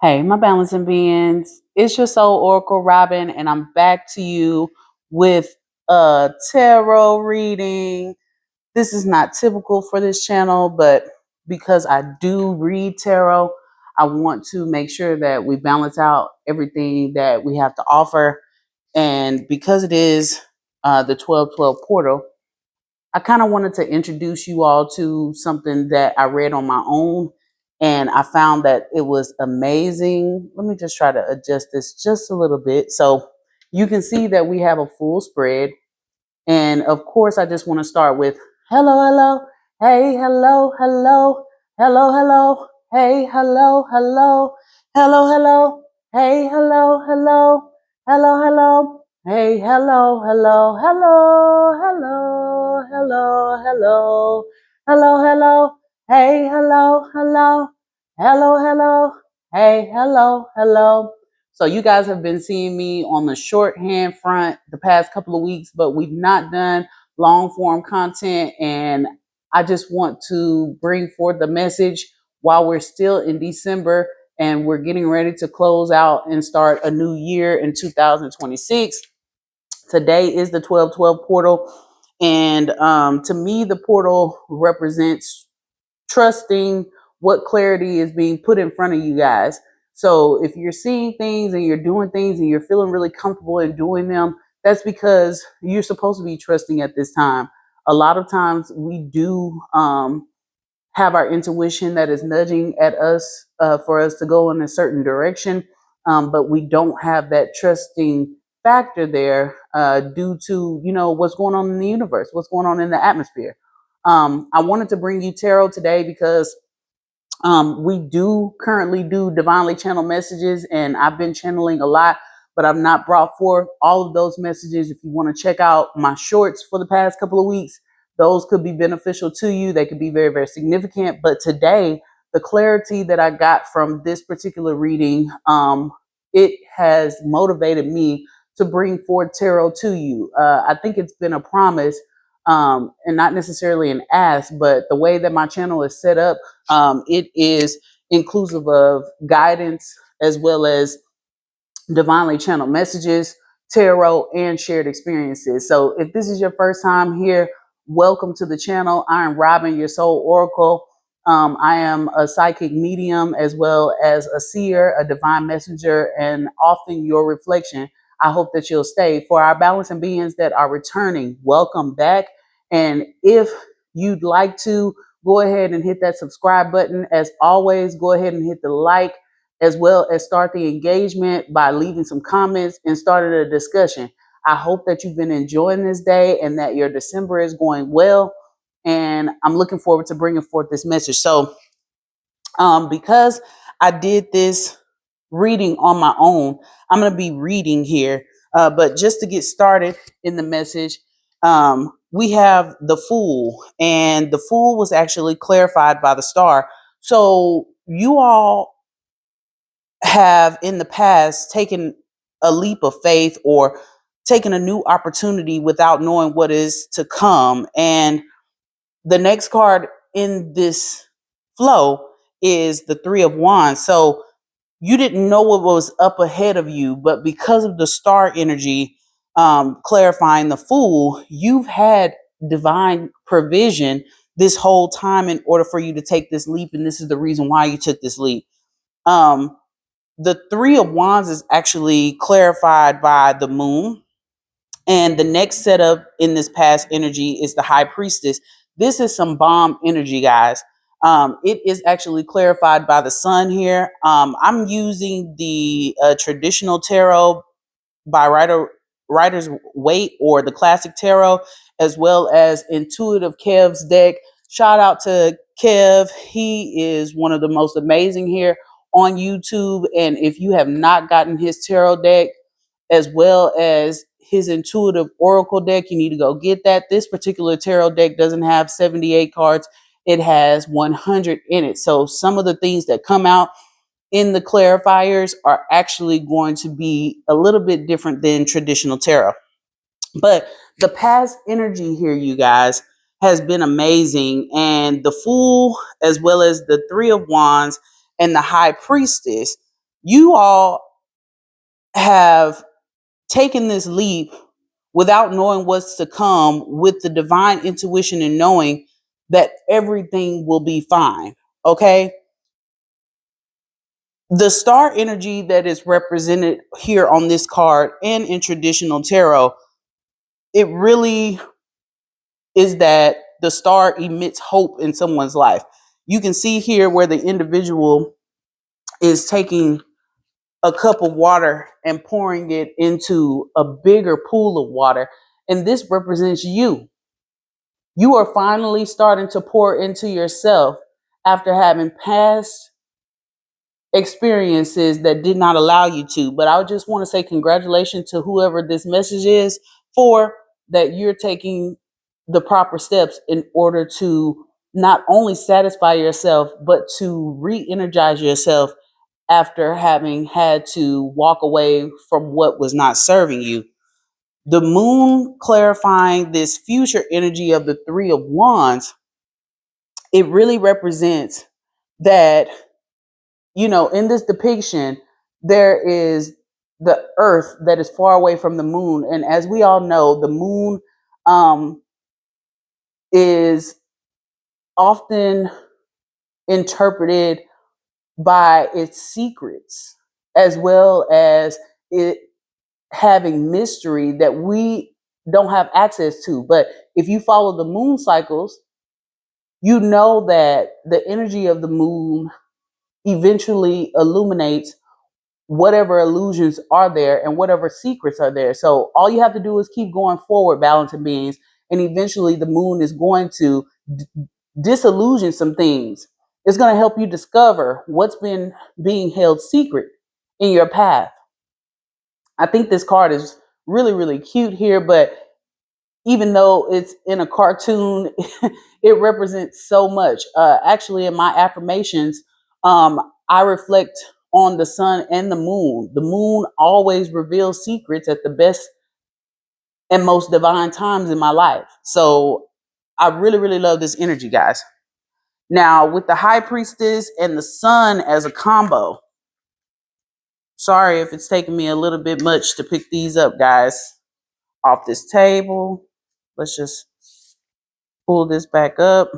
Hey, my balancing beings. It's your soul Oracle Robyn, and I'm back to you with a tarot reading. This is not typical for this channel, but because I do read tarot, I want to make sure that we balance out everything that we have to offer. And because it is the 1212 portal, I kind of wanted to introduce you all to something that I read on my own, and I found that it was amazing. Let me just try to adjust this just a little bit so you can see that we have a full spread. And of course, I just want to start with hello, hello, hey, hello, hello, hello, hello, hey, hello, hello, hello, hello, hey, hello, hello, hello, hello, hey, hello, hello, hello, hello, hello, hello, hello, hello, hey, hello, hello, hello, hello, hey, hello, hello. So you guys have been seeing me on the shorthand front the past couple of weeks, but we've not done long form content. And I just want to bring forth the message while we're still in December and we're getting ready to close out and start a new year in 2026. Today is the 1212 portal. And to me, the portal represents trusting what clarity is being put in front of you guys. So if you're seeing things and you're doing things and you're feeling really comfortable in doing them, that's because you're supposed to be trusting at this time. A lot of times we do have our intuition that is nudging at us for us to go in a certain direction, but we don't have that trusting factor there due to what's going on in the universe, what's going on in the atmosphere. I wanted to bring you tarot today because we do currently do divinely channeled messages, and I've been channeling a lot, but I've not brought forth all of those messages. If you want to check out my shorts for the past couple of weeks, those could be beneficial to you. They could be very, very significant. But today, the clarity that I got from this particular reading, it has motivated me to bring forth tarot to you. I think it's been a promise and not necessarily an ask, but the way that my channel is set up, it is inclusive of guidance as well as divinely channeled messages, tarot, and shared experiences. So if this is your first time here, welcome to the channel. I am Robyn, your soul oracle. I am a psychic medium as well as a seer, a divine messenger, and often your reflection. I hope that you'll stay. For our balancing beings that are returning, welcome back. And if you'd like to, go ahead and hit that subscribe button. As always, go ahead and hit the like, as well as start the engagement by leaving some comments and starting a discussion. I hope that you've been enjoying this day and that your December is going well. And I'm looking forward to bringing forth this message. So, because I did this reading on my own, I'm going to be reading here. But just to get started in the message, we have the Fool, and the Fool was actually clarified by the star. So, you all have in the past taken a leap of faith or taken a new opportunity without knowing what is to come. And the next card in this flow is the Three of Wands. So you didn't know what was up ahead of you, but because of the star energy clarifying the Fool, you've had divine provision this whole time in order for you to take this leap. And this is the reason why you took this leap. Um, the Three of Wands is actually clarified by the moon. And the next setup in this past energy is the High Priestess. This is some bomb energy, guys. It is actually clarified by the sun here. I'm using the traditional tarot by Writer's Waite or the classic tarot, as well as Intuitive Kev's deck. Shout out to Kev. He is one of the most amazing here on YouTube. And if you have not gotten his tarot deck as well as his intuitive oracle deck, you need to go get that. This particular tarot deck doesn't have 78 cards. It has 100 in it. So some of the things that come out in the clarifiers are actually going to be a little bit different than traditional tarot. But the past energy here, you guys, has been amazing. And the Fool, as well as the Three of Wands and the High Priestess, You all have taken this leap without knowing what's to come, with the divine intuition and knowing that everything will be fine. Okay. The star energy that is represented here on this card and in traditional tarot, it really is that the star emits hope in someone's life. You can see here where the individual is taking a cup of water and pouring it into a bigger pool of water. And this represents you. You are finally starting to pour into yourself after having past experiences that did not allow you to. But I just want to say congratulations to whoever this message is for, that you're taking the proper steps in order to not only satisfy yourself, but to re-energize yourself after having had to walk away from what was not serving you. The moon clarifying this future energy of the Three of Wands, it really represents that, in this depiction, there is the earth that is far away from the moon. And as we all know, the moon um, is often interpreted by its secrets, as well as it having mystery that we don't have access to. But if you follow the moon cycles, you know that the energy of the moon eventually illuminates whatever illusions are there and whatever secrets are there. So all you have to do is keep going forward, balancing beings, and eventually the moon is going to disillusion some things. It's going to help you discover what's been being held secret in your path. I think this card is really, really cute here, but even though it's in a cartoon, it represents so much. Actually, in my affirmations, I reflect on the sun and the moon. The moon always reveals secrets at the best and most divine times in my life. So I really, really love this energy, guys. Now, with the high priestess and the sun as a combo, sorry if it's taking me a little bit much to pick these up, guys, off this table. Let's just pull this back up.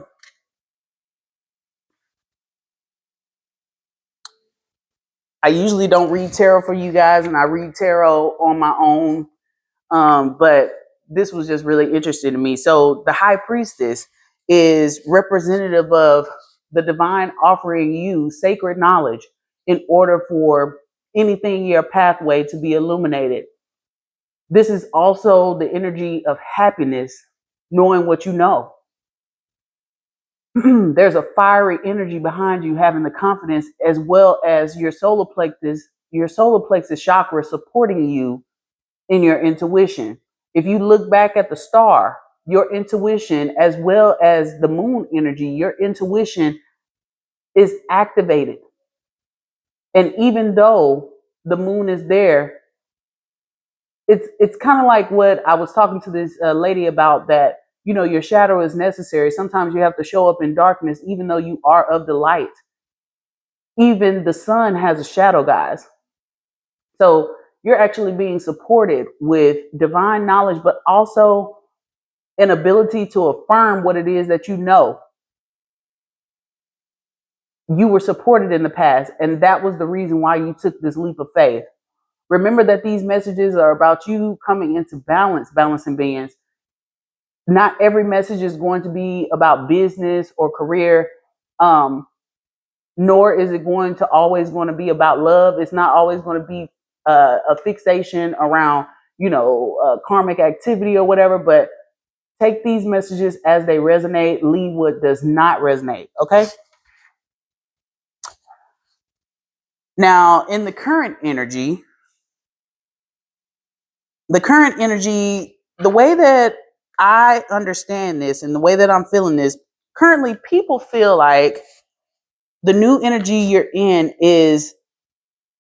I usually don't read tarot for you guys, and I read tarot on my own. But this was just really interesting to me. So the high priestess is representative of the divine offering you sacred knowledge in order for anything in your pathway to be illuminated. This is also the energy of happiness, knowing what you know. There's a fiery energy behind you, having the confidence, as well as your solar plexus chakra supporting you in your intuition. If you look back at the star, your intuition, as well as the moon energy, your intuition is activated. And even though the moon is there, it's kind of like what I was talking to this lady about, that your shadow is necessary. Sometimes you have to show up in darkness, even though you are of the light. Even the sun has a shadow, guys. So you're actually being supported with divine knowledge, but also an ability to affirm what it is that you know. You were supported in the past, and that was the reason why you took this leap of faith. Remember that these messages are about you coming into balance, balancing beings. Not every message is going to be about business or career, nor is it going to be about love. It's not always going to be a fixation around, karmic activity or whatever. But take these messages as they resonate. Leave what does not resonate. Okay. Now, in the current energy, the way that I understand this and the way that I'm feeling this, currently people feel like the new energy you're in is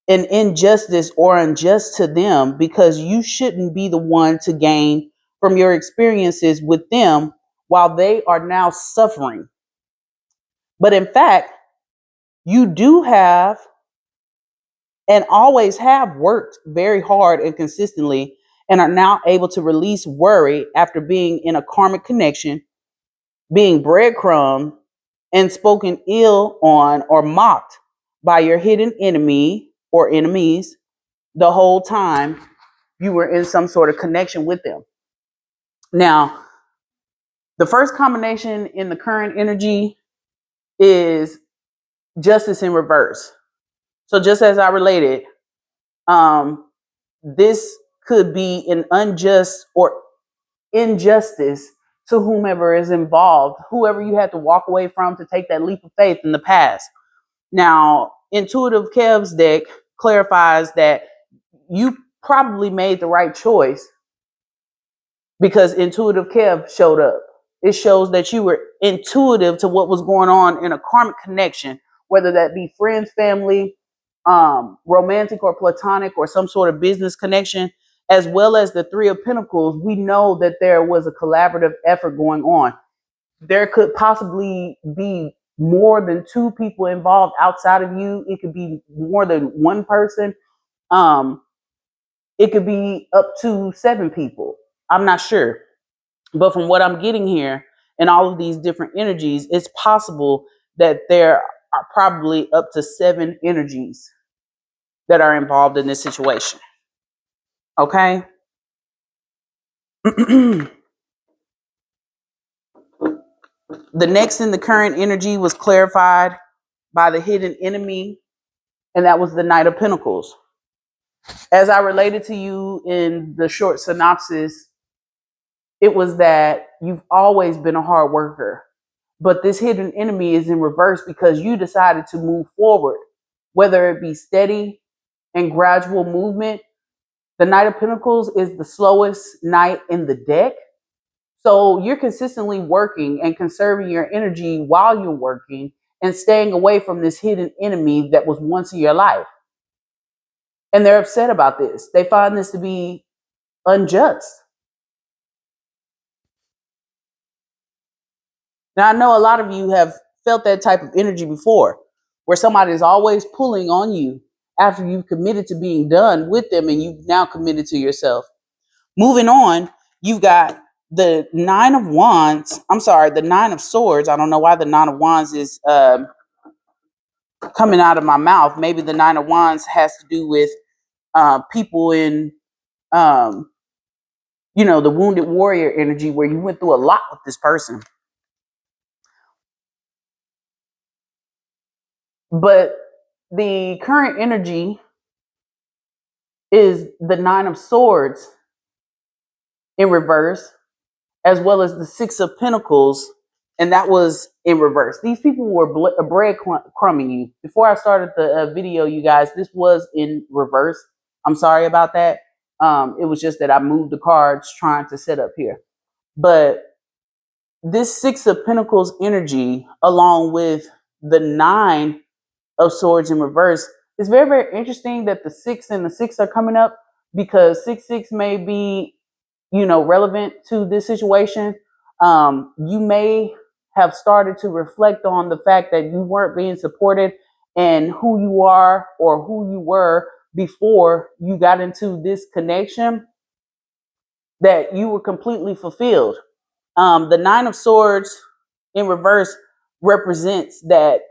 an injustice or unjust to them, because you shouldn't be the one to gain from your experiences with them while they are now suffering. But in fact, you do have and always have worked very hard and consistently, and are now able to release worry after being in a karmic connection, being breadcrumbed and spoken ill on or mocked by your hidden enemy or enemies the whole time you were in some sort of connection with them. Now, the first combination in the current energy is justice in reverse. So just as I related, this could be an unjust or injustice to whomever is involved, whoever you had to walk away from to take that leap of faith in the past. Now, Intuitive Kev's deck clarifies that you probably made the right choice because Intuitive Kev showed up. It shows that you were intuitive to what was going on in a karmic connection, whether that be friends, family, romantic or platonic, or some sort of business connection, as well as the Three of Pentacles. We know that there was a collaborative effort going on. There could possibly be more than two people involved outside of you. It could be more than one person. It could be up to 7 people. I'm not sure. But from what I'm getting here and all of these different energies, it's possible that there are probably up to 7 energies that are involved in this situation. Okay? The next in the current energy was clarified by the hidden enemy, and that was the Knight of Pentacles. As I related to you in the short synopsis, it was that you've always been a hard worker, but this hidden enemy is in reverse because you decided to move forward, whether it be steady and gradual movement. The Knight of Pentacles is the slowest knight in the deck. So you're consistently working and conserving your energy while you're working and staying away from this hidden enemy that was once in your life. And they're upset about this. They find this to be unjust. Now, I know a lot of you have felt that type of energy before, where somebody is always pulling on you after you've committed to being done with them and you've now committed to yourself. Moving on, you've got the Nine of Wands. I'm sorry, the Nine of Swords. I don't know why the Nine of Wands is coming out of my mouth. Maybe the Nine of Wands has to do with people in, the wounded warrior energy, where you went through a lot with this person. But the current energy is the Nine of Swords in reverse, as well as the Six of Pentacles, and that was in reverse. These people were breadcrumbing you. Before I started the video, you guys, this was in reverse. I'm sorry about that. It was just that I moved the cards trying to set up here. But this Six of Pentacles energy, along with the Nine of Swords in reverse, it's very, very interesting that the 6 and the 6 are coming up, because 6 may be, relevant to this situation. You may have started to reflect on the fact that you weren't being supported and who you are or who you were before you got into this connection, that you were completely fulfilled. The Nine of Swords in reverse represents that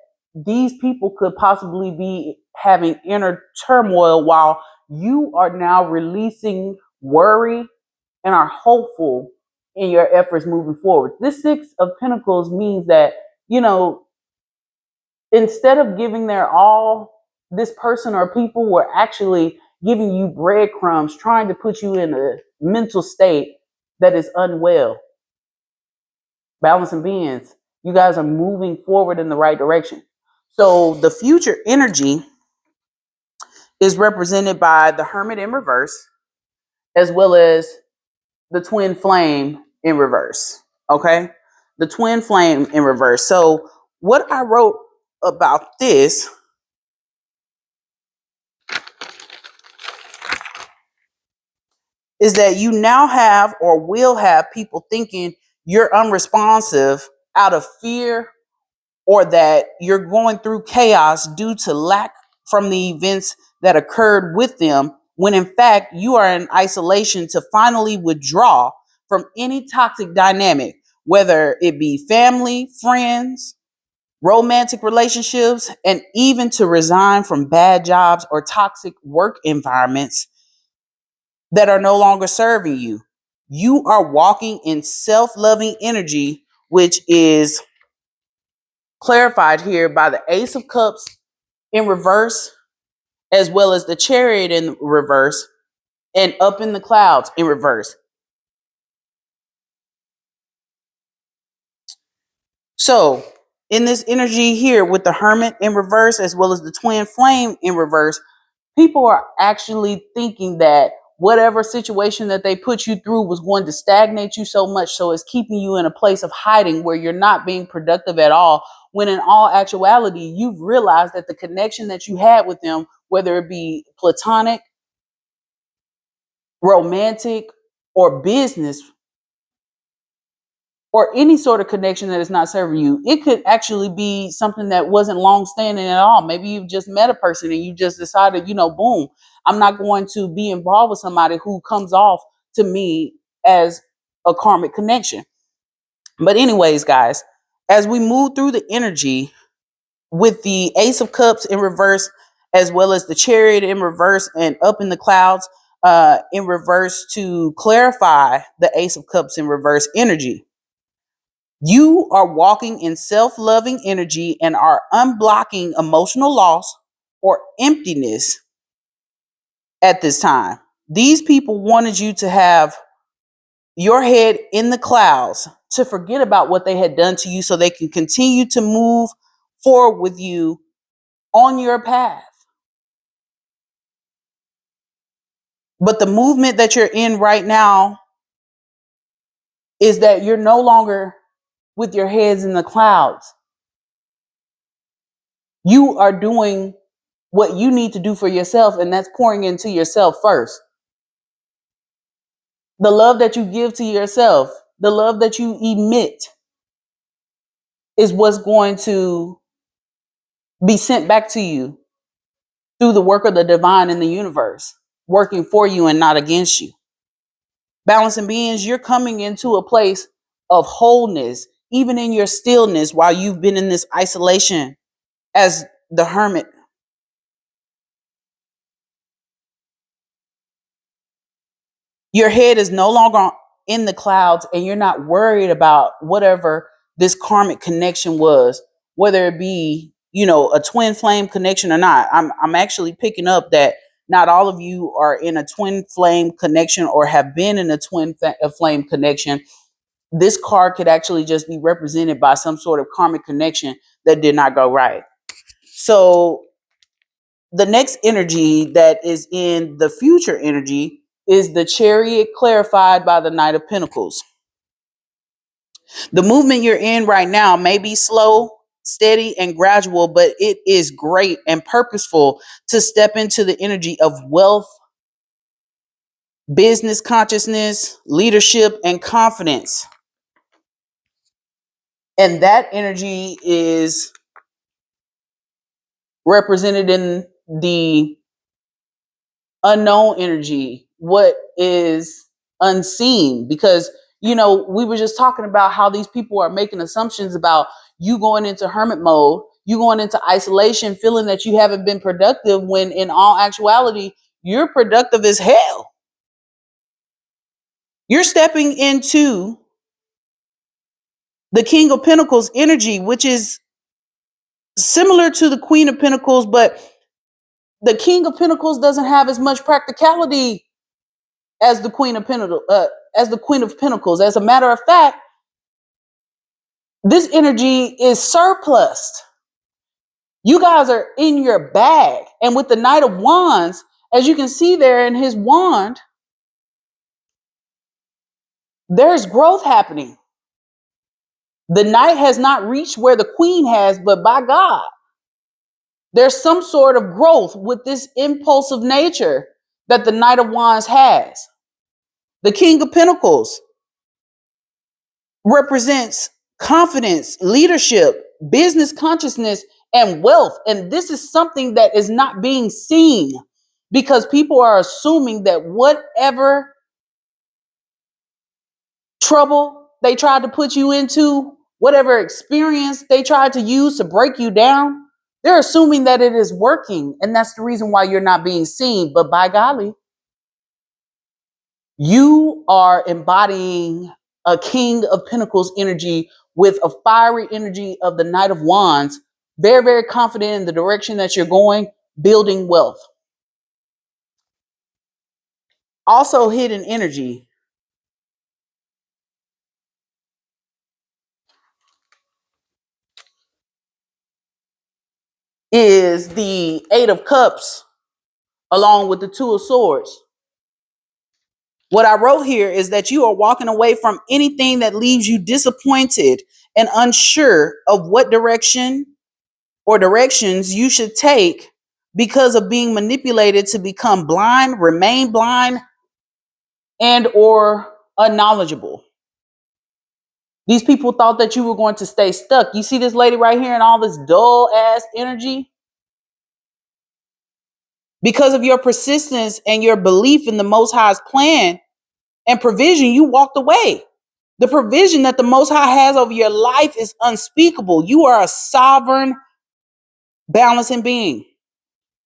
these people could possibly be having inner turmoil while you are now releasing worry and are hopeful in your efforts moving forward. This Six of Pentacles means that, instead of giving their all, this person or people were actually giving you breadcrumbs, trying to put you in a mental state that is unwell. Balancing beings, you guys are moving forward in the right direction. So the future energy is represented by the Hermit in reverse, as well as the Twin Flame in reverse. Okay, the Twin Flame in reverse. So what I wrote about this is that you now have or will have people thinking you're unresponsive out of fear, or that you're going through chaos due to lack from the events that occurred with them, when in fact you are in isolation to finally withdraw from any toxic dynamic, whether it be family, friends, romantic relationships, and even to resign from bad jobs or toxic work environments that are no longer serving you. You are walking in self loving energy, which is clarified here by the Ace of Cups in reverse, as well as the Chariot in reverse, and up in the clouds in reverse. So, in this energy here with the Hermit in reverse, as well as the Twin Flame in reverse, people are actually thinking that whatever situation that they put you through was going to stagnate you so much so it's keeping you in a place of hiding where you're not being productive at all, when in all actuality you've realized that the connection that you had with them, whether it be platonic, romantic, or business, or any sort of connection that is not serving you, it could actually be something that wasn't long standing at all. Maybe you've just met a person and you just decided, boom, I'm not going to be involved with somebody who comes off to me as a karmic connection. But anyways, guys, as we move through the energy with the Ace of Cups in reverse, as well as the Chariot in reverse and up in the clouds in reverse, to clarify the Ace of Cups in reverse energy, you are walking in self loving energy and are unblocking emotional loss or emptiness at this time. These people wanted you to have your head in the clouds, to forget about what they had done to you so they can continue to move forward with you on your path. But the movement that you're in right now is that you're no longer with your heads in the clouds. You are doing what you need to do for yourself, and that's pouring into yourself first. The love that you give to yourself, the love that you emit, is what's going to be sent back to you through the work of the divine in the universe, working for you and not against you. Balancing beings, you're coming into a place of wholeness, even in your stillness, while you've been in this isolation as the hermit. Your head is no longer in the clouds and you're not worried about whatever this karmic connection was, whether it be, a twin flame connection or not. I'm actually picking up that not all of you are in a twin flame connection or have been in a flame connection. This card could actually just be represented by some sort of karmic connection that did not go right. So the next energy that is in the future energy is the Chariot, clarified by the Knight of Pentacles. The movement you're in right now may be slow, steady, and gradual, but it is great and purposeful to step into the energy of wealth, business consciousness, leadership, and confidence. And that energy is represented in the unknown energy, what is unseen, because we were just talking about how these people are making assumptions about you going into hermit mode, you going into isolation, feeling that you haven't been productive, when in all actuality you're productive as hell. You're stepping into the King of Pentacles energy, which is similar to the Queen of Pentacles, but the King of Pentacles doesn't have as much practicality as the Queen of Pentacles. As a matter of fact, this energy is surplus. You guys are in your bag. And with the Knight of Wands, as you can see there in his wand, there's growth happening. The Knight has not reached where the Queen has, but by God, there's some sort of growth with this impulsive nature that the Knight of Wands has. The King of Pentacles represents confidence, leadership, business consciousness, and wealth. And this is something that is not being seen because people are assuming that whatever trouble they tried to put you into, whatever experience they tried to use to break you down, they're assuming that it is working. And that's the reason why you're not being seen. But by golly, you are embodying a King of Pentacles energy with a fiery energy of the Knight of Wands, very, very confident in the direction that you're going, building wealth. Also, hidden energy is the Eight of Cups along with the Two of Swords. What I wrote here is that you are walking away from anything that leaves you disappointed and unsure of what direction or directions you should take because of being manipulated to become blind, remain blind, and or unknowledgeable. These people thought that you were going to stay stuck. You see this lady right here and all this dull ass energy? Because of your persistence and your belief in the Most High's plan and provision, you walked away. The provision that the Most High has over your life is unspeakable. You are a sovereign, balancing being.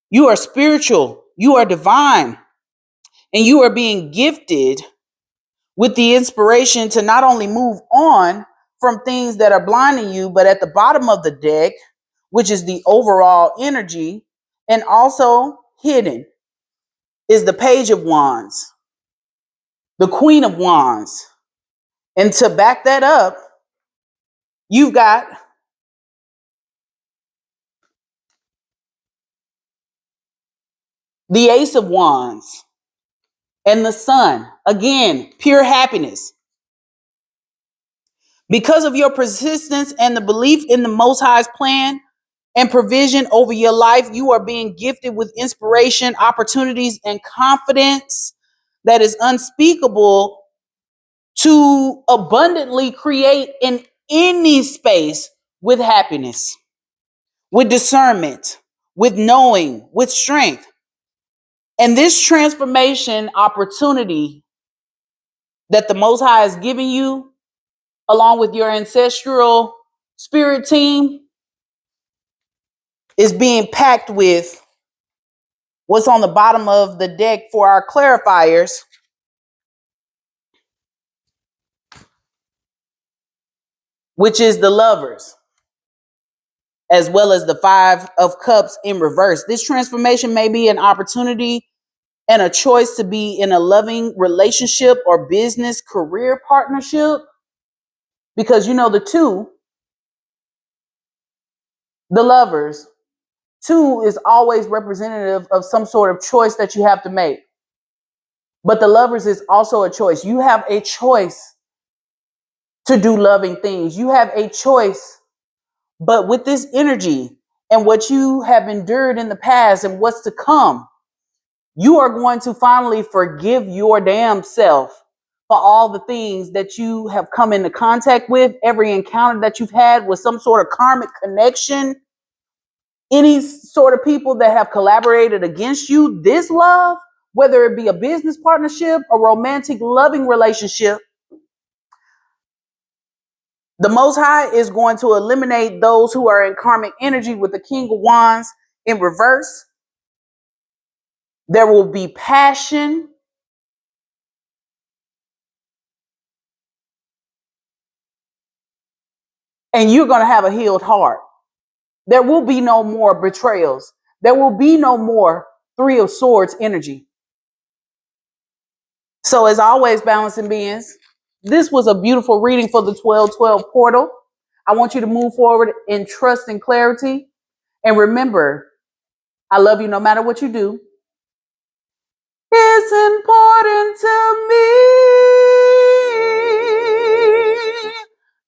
You are spiritual. You are divine. And you are being gifted with the inspiration to not only move on from things that are blinding you, but at the bottom of the deck, which is the overall energy, and also hidden, is the Page of Wands, the Queen of Wands. And to back that up, you've got the Ace of Wands and the Sun. Again, pure happiness. Because of your persistence and the belief in the Most High's plan and provision over your life, you are being gifted with inspiration, opportunities, and confidence that is unspeakable to abundantly create in any space with happiness, with discernment, with knowing, with strength. And this transformation opportunity that the Most High is giving you, along with your ancestral spirit team, is being packed with what's on the bottom of the deck for our clarifiers, which is the Lovers, as well as the Five of Cups in reverse. This transformation may be an opportunity and a choice to be in a loving relationship or business career partnership, because you know the two, the Lovers, two is always representative of some sort of choice that you have to make. But the Lovers is also a choice. You have a choice to do loving things. You have a choice. But with this energy and what you have endured in the past and what's to come, you are going to finally forgive your damn self for all the things that you have come into contact with, every encounter that you've had with some sort of karmic connection, any sort of people that have collaborated against you. This love, whether it be a business partnership, a romantic loving relationship, the Most High is going to eliminate those who are in karmic energy with the King of Wands in reverse. There will be passion. And you're going to have a healed heart. There will be no more betrayals. There will be no more Three of Swords energy. So as always, balancing beings, this was a beautiful reading for the 1212 portal. I want you to move forward in trust and clarity. And remember, I love you no matter what you do. It's important to me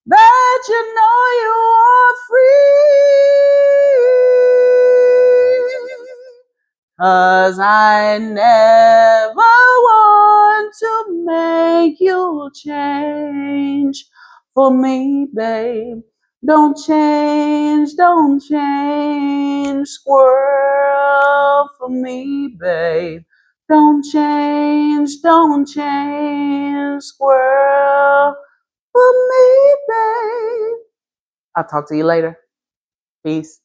that you know you are free. 'Cause I never want to make you change for me, babe. Don't change, squirrel for me, babe. Don't change, squirrel for me, babe. I'll talk to you later. Peace.